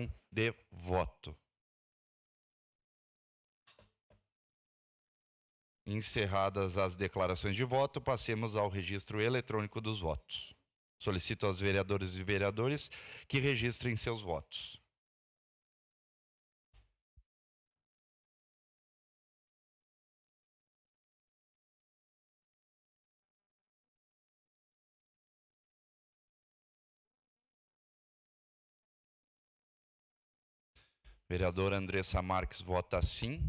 declaração de voto. Encerradas as declarações de voto, passemos ao registro eletrônico dos votos. Solicito aos vereadores e vereadoras que registrem seus votos. Vereadora Andressa Marques vota sim.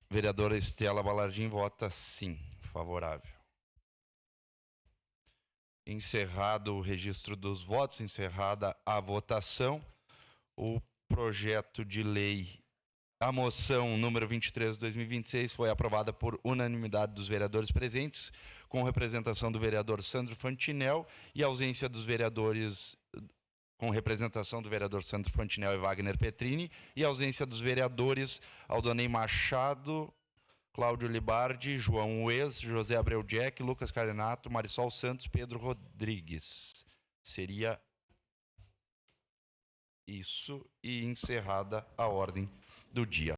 Vereadora Estela Balardim vota sim, favorável. Encerrado o registro dos votos, encerrada a votação, o projeto de lei, a moção número 23 de 2026 foi aprovada por unanimidade dos vereadores presentes, com representação do vereador Sandro Fantinel e ausência dos vereadores, com representação do vereador Sandro Fantinel e Wagner Petrini, e ausência dos vereadores Aldonei Machado, Cláudio Libardi, João Uez, José Abreu Jack, Lucas Carenato, Marisol Santos, Pedro Rodrigues. Seria isso, e encerrada a ordem do dia.